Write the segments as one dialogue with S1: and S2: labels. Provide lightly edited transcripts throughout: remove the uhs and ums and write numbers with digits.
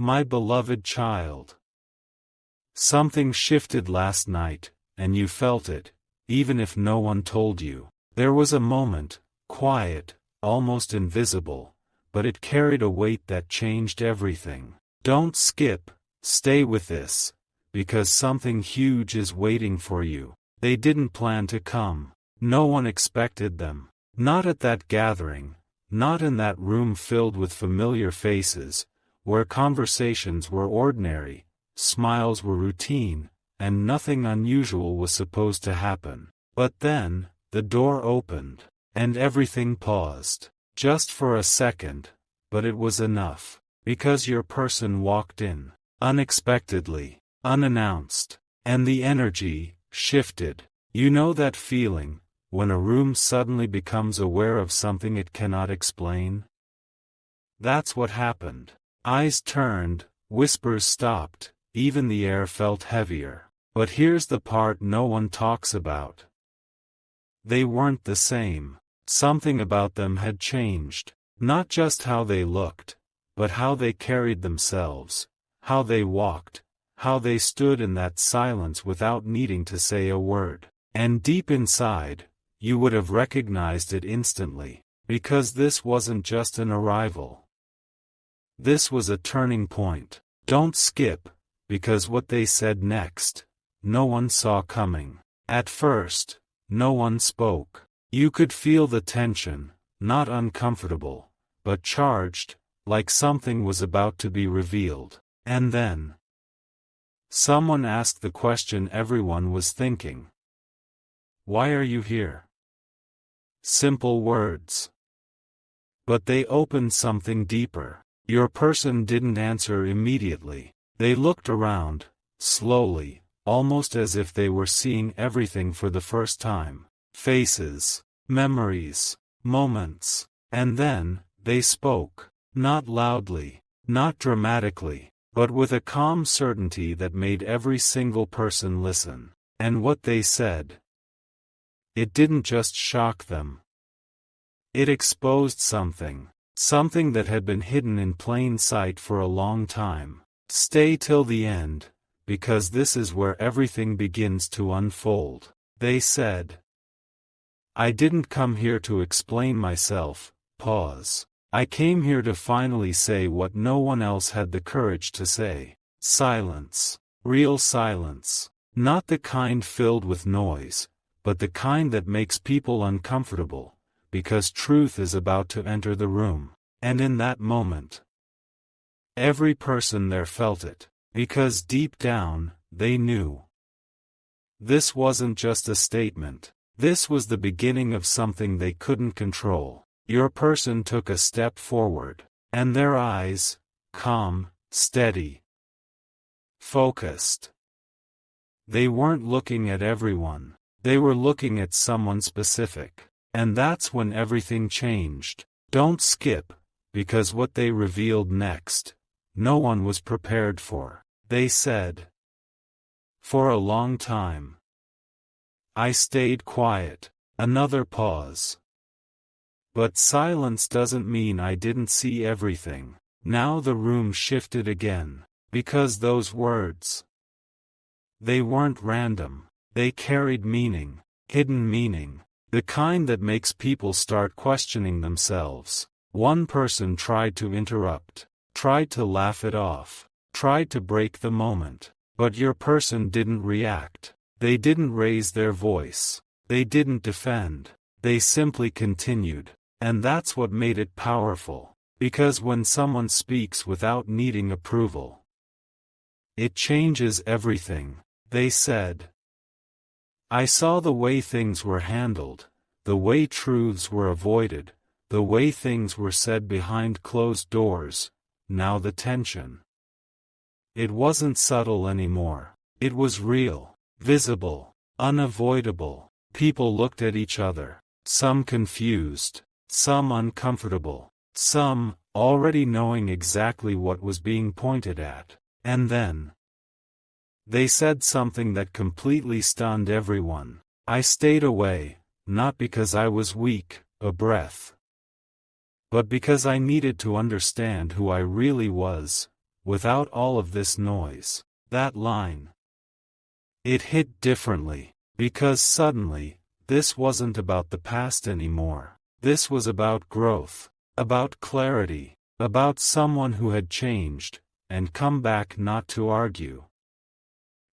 S1: My beloved child. Something shifted last night, and you felt it, even if no one told you. There was a moment, quiet, almost invisible, but it carried a weight that changed everything. Don't skip, stay with this, because something huge is waiting for you. They didn't plan to come. No one expected them. Not at that gathering, not in that room filled with familiar faces, where conversations were ordinary, smiles were routine, and nothing unusual was supposed to happen. But then, the door opened, and everything paused. Just for a second, but it was enough, because your person walked in, unexpectedly, unannounced, and the energy shifted. You know that feeling, when a room suddenly becomes aware of something it cannot explain? That's what happened. Eyes turned, whispers stopped, even the air felt heavier. But here's the part no one talks about. They weren't the same. Something about them had changed. Not just how they looked, but how they carried themselves, how they walked, how they stood in that silence without needing to say a word. And deep inside, you would have recognized it instantly, because this wasn't just an arrival. This was a turning point. Don't skip, because what they said next, no one saw coming. At first, no one spoke. You could feel the tension, not uncomfortable, but charged, like something was about to be revealed. And then, someone asked the question everyone was thinking. Why are you here? Simple words. But they opened something deeper. Your person didn't answer immediately. They looked around, slowly, almost as if they were seeing everything for the first time. Faces, memories, moments. And then, they spoke. Not loudly, not dramatically, but with a calm certainty that made every single person listen. And what they said, it didn't just shock them. It exposed something. Something that had been hidden in plain sight for a long time. Stay till the end, because this is where everything begins to unfold. They said, I didn't come here to explain myself. Pause. I came here to finally say what no one else had the courage to say. Silence. Real silence. Not the kind filled with noise, but the kind that makes people uncomfortable, because truth is about to enter the room. And in that moment, every person there felt it, because deep down, they knew. This wasn't just a statement. This was the beginning of something they couldn't control. Your person took a step forward, and their eyes, calm, steady, focused. They weren't looking at everyone. They were looking at someone specific. And that's when everything changed. Don't skip, because what they revealed next, no one was prepared for. They said, for a long time, I stayed quiet. Another pause. But silence doesn't mean I didn't see everything. Now the room shifted again, because those words, they weren't random. They carried meaning, hidden meaning. The kind that makes people start questioning themselves. One person tried to interrupt, tried to laugh it off, tried to break the moment. But your person didn't react. They didn't raise their voice. They didn't defend. They simply continued. And that's what made it powerful. Because when someone speaks without needing approval, it changes everything. They said, I saw the way things were handled, the way truths were avoided, the way things were said behind closed doors. Now the tension. It wasn't subtle anymore. It was real, visible, unavoidable. People looked at each other, some confused, some uncomfortable, some already knowing exactly what was being pointed at. And then, they said something that completely stunned everyone. I stayed away, not because I was weak, a breath, but because I needed to understand who I really was, without all of this noise. That line. It hit differently, because suddenly, this wasn't about the past anymore. This was about growth, about clarity, about someone who had changed, and come back not to argue,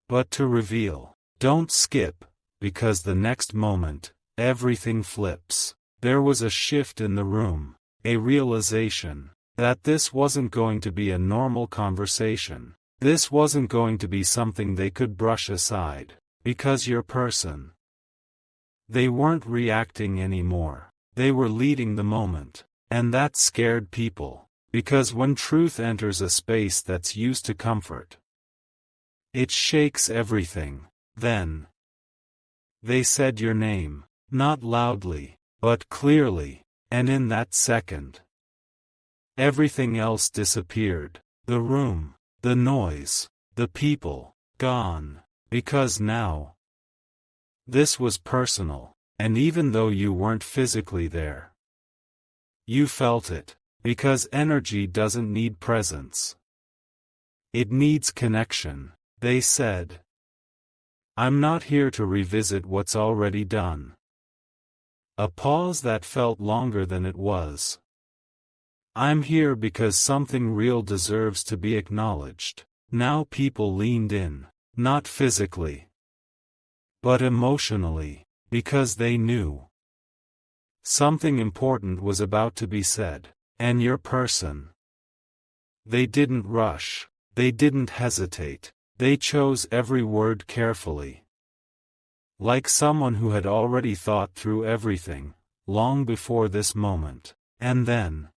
S1: but to reveal. Don't skip, because the next moment, everything flips. There was a shift in the room, a realization that this wasn't going to be a normal conversation. This wasn't going to be something they could brush aside, because your person. They weren't reacting anymore. They were leading the moment. And that scared people, because when truth enters a space that's used to comfort, it shakes everything. Then they said your name, not loudly, but clearly, and in that second, everything else disappeared. The room, the noise, the people, gone, because now, this was personal, and even though you weren't physically there, you felt it, because energy doesn't need presence. It needs connection. They said, I'm not here to revisit what's already done. A pause that felt longer than it was. I'm here because something real deserves to be acknowledged. Now people leaned in, not physically, but emotionally, because they knew something important was about to be said. And your person. They didn't rush. They didn't hesitate. They chose every word carefully. Like someone who had already thought through everything, long before this moment. And then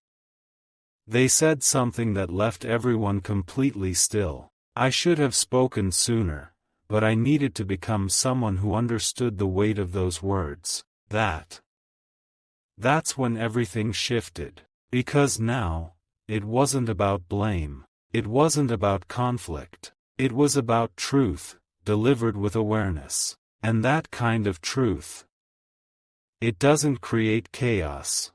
S1: they said something that left everyone completely still. I should have spoken sooner, but I needed to become someone who understood the weight of those words. That's when everything shifted. Because now, it wasn't about blame. It wasn't about conflict. It was about truth, delivered with awareness. And that kind of truth, it doesn't create chaos.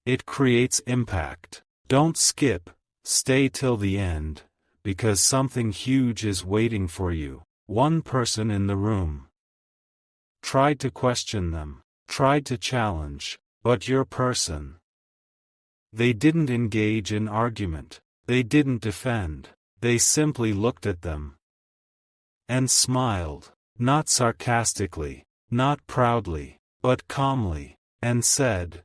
S1: It creates impact. Don't skip, stay till the end, because something huge is waiting for you. One person in the room tried to question them, tried to challenge, but your person. They didn't engage in argument. They didn't defend. They simply looked at them and smiled, not sarcastically, not proudly, but calmly, and said,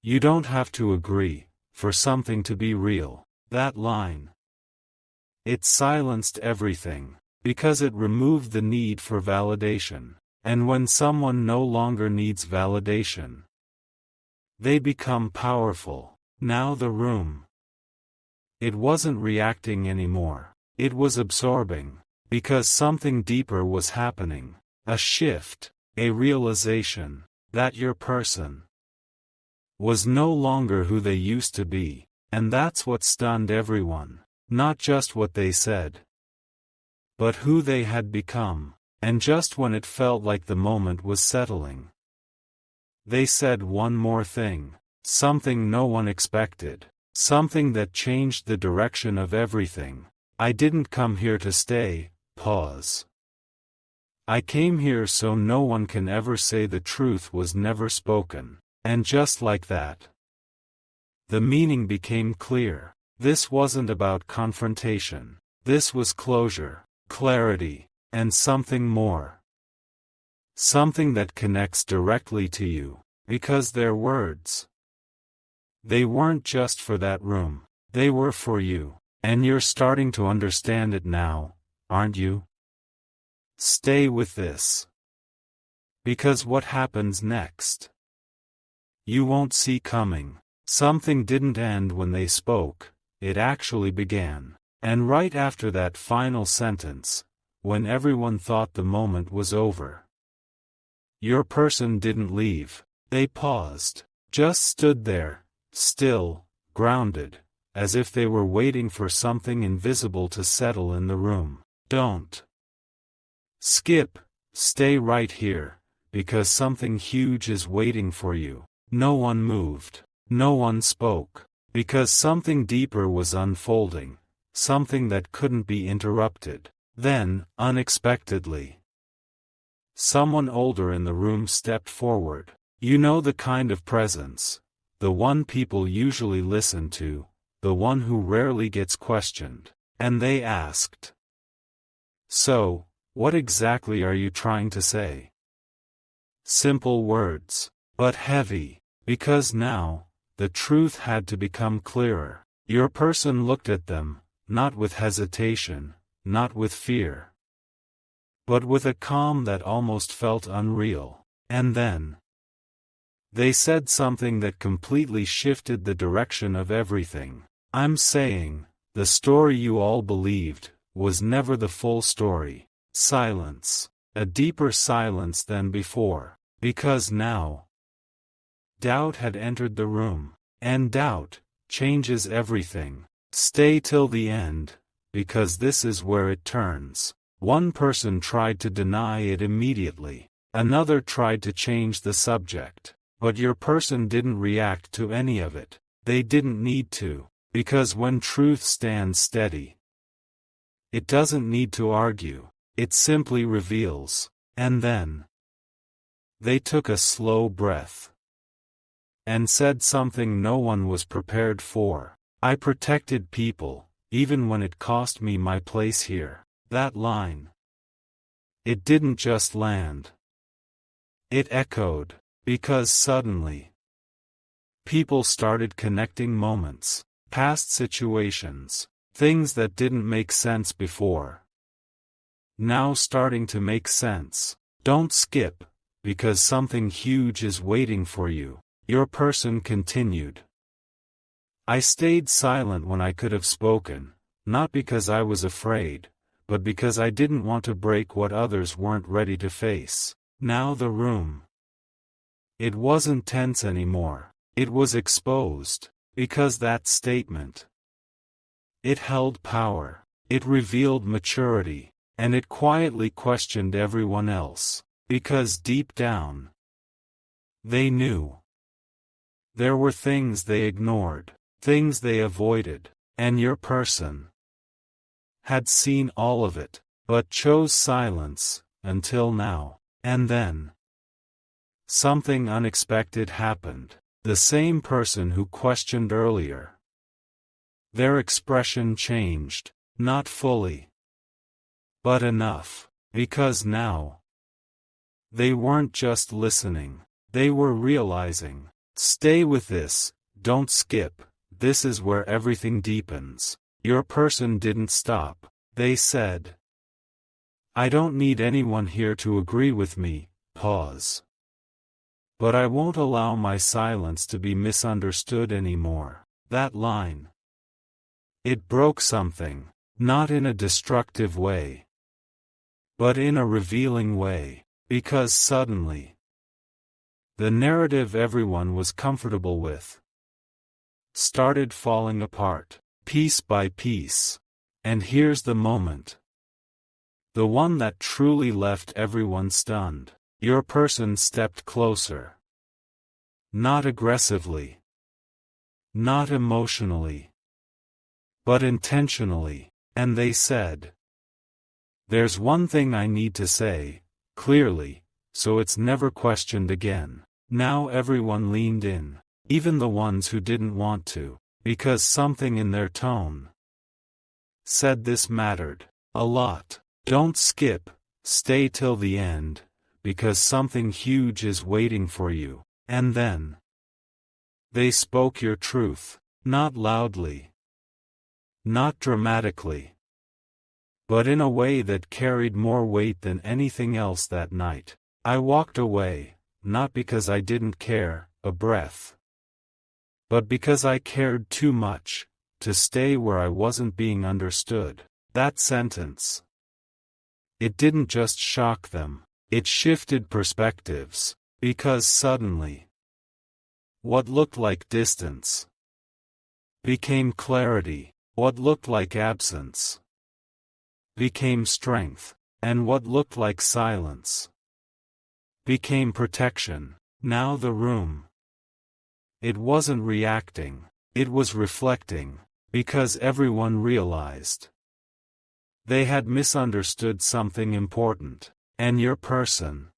S1: you don't have to agree for something to be real. That line. It silenced everything, because it removed the need for validation. And when someone no longer needs validation, they become powerful. Now the room. It wasn't reacting anymore. It was absorbing, because something deeper was happening. A shift, a realization, that your person was no longer who they used to be. And that's what stunned everyone. Not just what they said, but who they had become. And just when it felt like the moment was settling, they said one more thing, something no one expected, something that changed the direction of everything. I didn't come here to stay. Pause. I came here so no one can ever say the truth was never spoken. And just like that, the meaning became clear. This wasn't about confrontation. This was closure, clarity, and something more. Something that connects directly to you, because their words, they weren't just for that room, they were for you, and you're starting to understand it now, aren't you? Stay with this. Because what happens next, you won't see coming. Something didn't end when they spoke, it actually began. And right after that final sentence, when everyone thought the moment was over, your person didn't leave. They paused, just stood there, still, grounded, as if they were waiting for something invisible to settle in the room. Don't skip, stay right here, because something huge is waiting for you. No one moved. No one spoke. Because something deeper was unfolding, something that couldn't be interrupted. Then, unexpectedly, someone older in the room stepped forward. You know, the kind of presence, the one people usually listen to, the one who rarely gets questioned. And they asked, "So, what exactly are you trying to say?" Simple words, but heavy, because now, the truth had to become clearer. Your person looked at them, not with hesitation, not with fear, but with a calm that almost felt unreal. And then, they said something that completely shifted the direction of everything. "I'm saying, the story you all believed, was never the full story." Silence. A deeper silence than before. Because now, doubt had entered the room. And doubt changes everything. Stay till the end, because this is where it turns. One person tried to deny it immediately. Another tried to change the subject. But your person didn't react to any of it. They didn't need to. Because when truth stands steady, it doesn't need to argue, it simply reveals. And then, they took a slow breath and said something no one was prepared for. "I protected people, even when it cost me my place here." That line, it didn't just land. It echoed, because suddenly, people started connecting moments. Past situations, things that didn't make sense before, now starting to make sense. Don't skip, because something huge is waiting for you. Your person continued. "I stayed silent when I could have spoken, not because I was afraid, but because I didn't want to break what others weren't ready to face." Now the room, it wasn't tense anymore. It was exposed. Because that statement, it held power, it revealed maturity, and it quietly questioned everyone else. Because deep down, they knew there were things they ignored, things they avoided, and your person had seen all of it, but chose silence, until now. And then, something unexpected happened. The same person who questioned earlier, their expression changed, not fully, but enough, because now, they weren't just listening, they were realizing. Stay with this, don't skip, this is where everything deepens. Your person didn't stop. They said, "I don't need anyone here to agree with me." Pause. "But I won't allow my silence to be misunderstood anymore." That line, it broke something, not in a destructive way, but in a revealing way, because suddenly, the narrative everyone was comfortable with started falling apart, piece by piece. And here's the moment, the one that truly left everyone stunned. Your person stepped closer. Not aggressively. Not emotionally. But intentionally. And they said, "There's one thing I need to say, clearly, so it's never questioned again." Now everyone leaned in, even the ones who didn't want to, because something in their tone said this mattered a lot. Don't skip, stay till the end, because something huge is waiting for you. And then, they spoke your truth, not loudly, not dramatically, but in a way that carried more weight than anything else that night. I walked away, not because I didn't care a breath, but because I cared too much to stay where I wasn't being understood. That sentence, it didn't just shock them, it shifted perspectives, because suddenly, what looked like distance became clarity, what looked like absence became strength, and what looked like silence became protection. Now the room, it wasn't reacting, It was reflecting, because everyone realized they had misunderstood something important. And your person.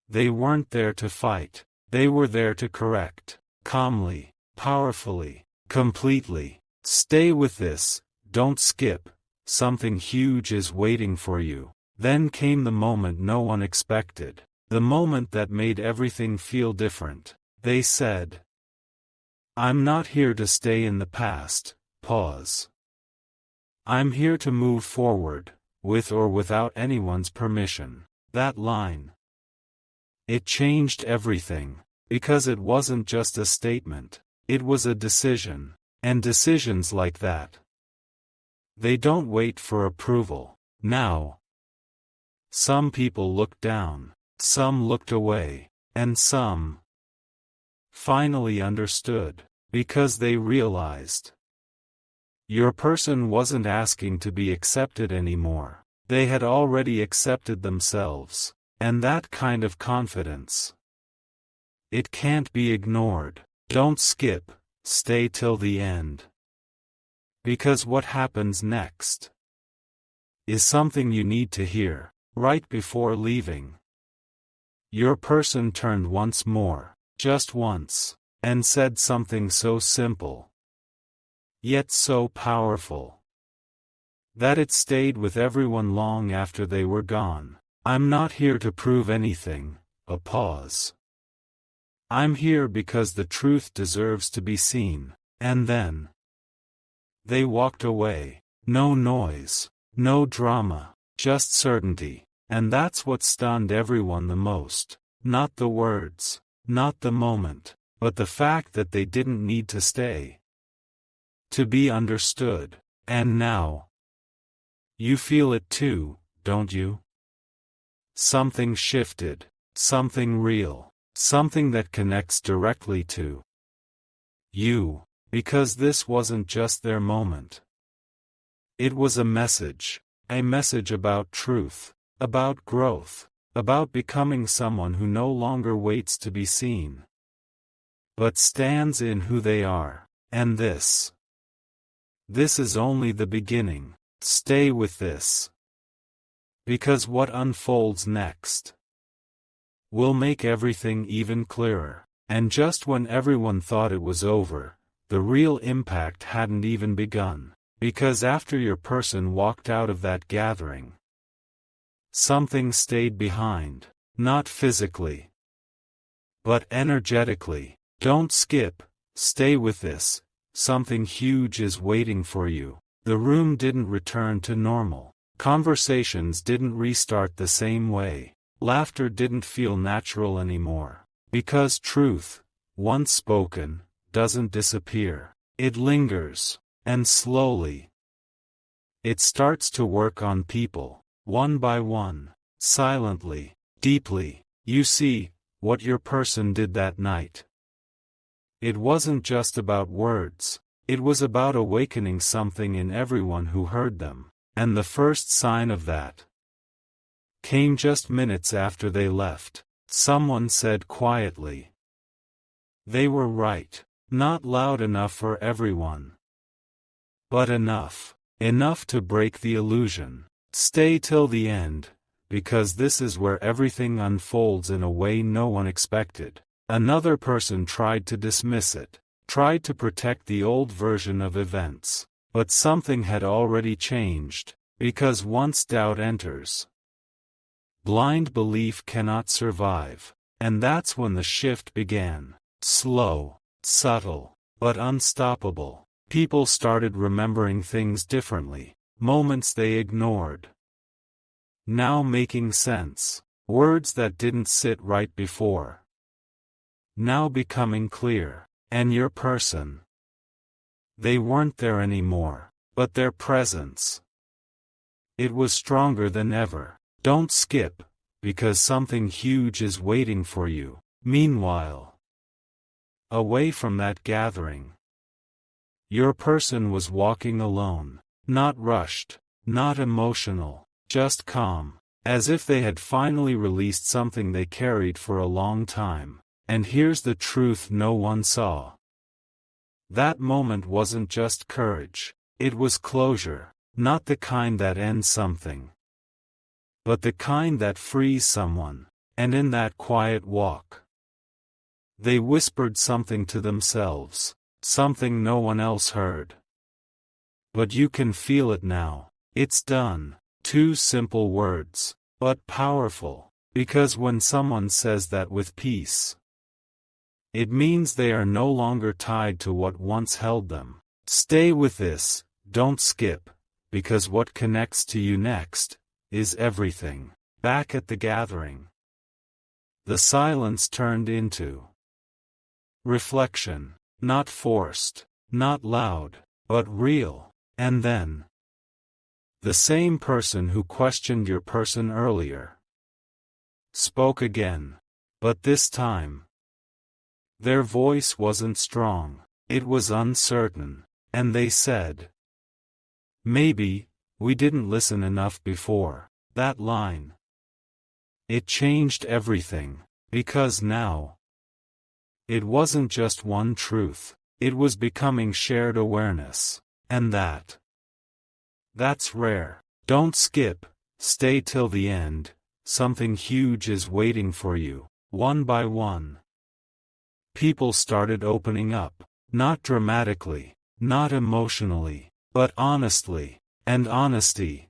S1: They weren't there to fight, they were there to correct. Calmly, powerfully, completely. Stay with this, don't skip, something huge is waiting for you. Then came the moment no one expected. The moment that made everything feel different. They said, I'm not here to stay in the past. Pause. I'm here to move forward, with or without anyone's permission. That line. It changed everything, because it wasn't just a statement, it was a decision, and decisions like that. They don't wait for approval. Now, some people looked down, some looked away, and some finally understood, because they realized your person wasn't asking to be accepted anymore. They had already accepted themselves, and that kind of confidence. It can't be ignored. Don't skip, stay till the end. Because what happens next is something you need to hear, right before leaving. Your person turned once more, just once, and said something so simple, yet so powerful, that it stayed with everyone long after they were gone. I'm not here to prove anything. A pause. I'm here because the truth deserves to be seen. And then they walked away. No noise, no drama, just certainty. And that's what stunned everyone the most. Not the words, not the moment, but the fact that they didn't need to stay to be understood. And now you feel it too, don't you? Something shifted, something real, something that connects directly to you, because this wasn't just their moment. It was a message about truth, about growth, about becoming someone who no longer waits to be seen, but stands in who they are. And this is only the beginning. Stay with this. Because what unfolds next will make everything even clearer. And just when everyone thought it was over, the real impact hadn't even begun. Because after your person walked out of that gathering, something stayed behind. Not physically, but energetically. Don't skip, stay with this. Something huge is waiting for you. The room didn't return to normal. Conversations didn't restart the same way. Laughter didn't feel natural anymore. Because truth, once spoken, doesn't disappear. It lingers, and slowly, it starts to work on people, one by one, silently, deeply. You see, what your person did that night. It wasn't just about words. It was about awakening something in everyone who heard them. And the first sign of that came just minutes after they left. Someone said quietly, they were right. Not loud enough for everyone, but enough to break the illusion. Stay till the end, because this is where everything unfolds in a way no one expected. Another person tried to dismiss it, tried to protect the old version of events. But something had already changed, because once doubt enters, blind belief cannot survive. And that's when the shift began. Slow, subtle, but unstoppable. People started remembering things differently. Moments they ignored, now making sense. Words that didn't sit right before, now becoming clear. And your person, they weren't there anymore, but their presence, it was stronger than ever. Don't skip, because something huge is waiting for you. Meanwhile, away from that gathering, your person was walking alone, not rushed, not emotional, just calm, as if they had finally released something they carried for a long time. And here's the truth no one saw. That moment wasn't just courage, it was closure, not the kind that ends something, but the kind that frees someone. And in that quiet walk, they whispered something to themselves, something no one else heard. But you can feel it now. It's done. 2 simple words, but powerful, because when someone says that with peace, it means they are no longer tied to what once held them. Stay with this, don't skip, because what connects to you next is everything. Back at the gathering, the silence turned into reflection, not forced, not loud, but real. And then, the same person who questioned your person earlier spoke again, but this time, their voice wasn't strong, it was uncertain, and they said, "Maybe, we didn't listen enough before." That line, it changed everything, because now, it wasn't just one truth, it was becoming shared awareness, and that's rare. Don't skip, stay till the end, something huge is waiting for you. One by one, people started opening up, not dramatically, not emotionally, but honestly, and honesty,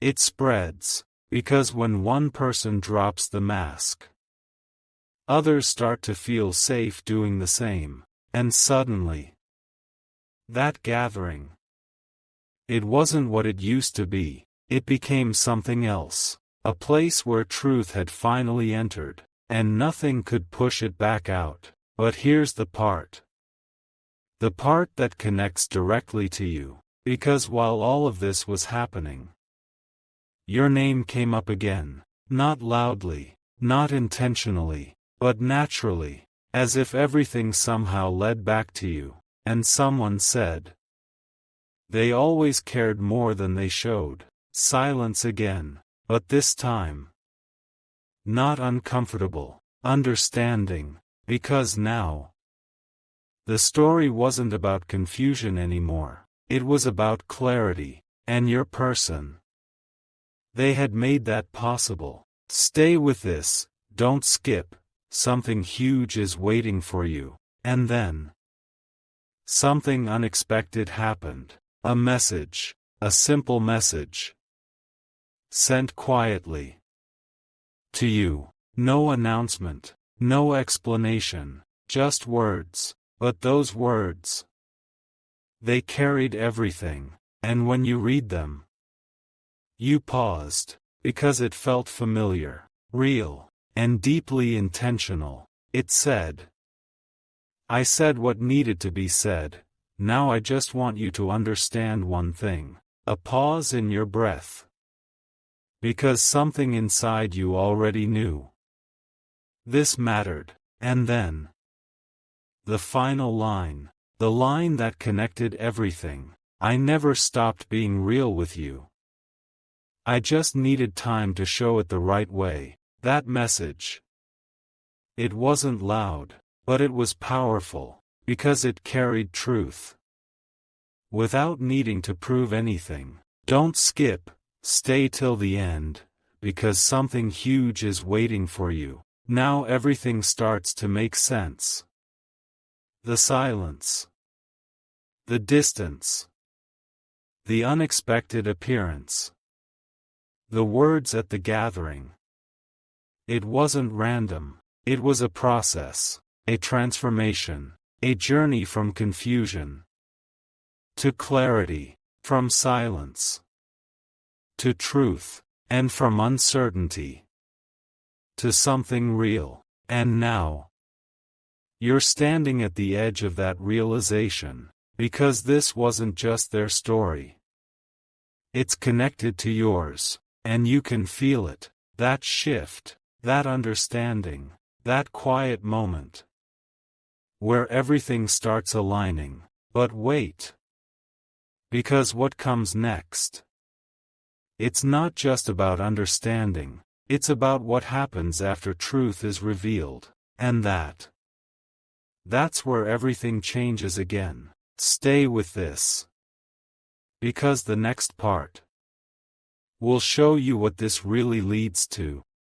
S1: it spreads. Because when one person drops the mask, others start to feel safe doing the same, and suddenly, that gathering, it wasn't what it used to be, it became something else, a place where truth had finally entered, and nothing could push it back out. But here's the part that connects directly to you, because while all of this was happening, your name came up again, not loudly, not intentionally, but naturally, as if everything somehow led back to you, and someone said, "They always cared more than they showed." Silence again, but this time, not uncomfortable, understanding, because now, the story wasn't about confusion anymore, it was about clarity, and your person. They had made that possible. Stay with this, don't skip, something huge is waiting for you. And then, something unexpected happened. A message, a simple message, sent quietly to you. No announcement, no explanation, just words. But those words, they carried everything, and when you read them, you paused, because it felt familiar, real, and deeply intentional. It said, "I said what needed to be said, now I just want you to understand one thing." A pause in your breath. Because something inside you already knew. This mattered. And then, the final line, the line that connected everything. "I never stopped being real with you. I just needed time to show it the right way." That message, it wasn't loud, but it was powerful, because it carried truth. Without needing to prove anything. Don't skip, stay till the end, because something huge is waiting for you. Now everything starts to make sense. The silence. The distance. The unexpected appearance. The words at the gathering. It wasn't random, it was a process, a transformation, a journey from confusion to clarity, from silence to truth, and from uncertainty to something real. And now, you're standing at the edge of that realization, because this wasn't just their story. It's connected to yours, and you can feel it, that shift, that understanding, that quiet moment, where everything starts aligning. But wait, because what comes next, it's not just about understanding, it's about what happens after truth is revealed, and that That's where everything changes again. Stay with this, because the next part will show you what this really leads to.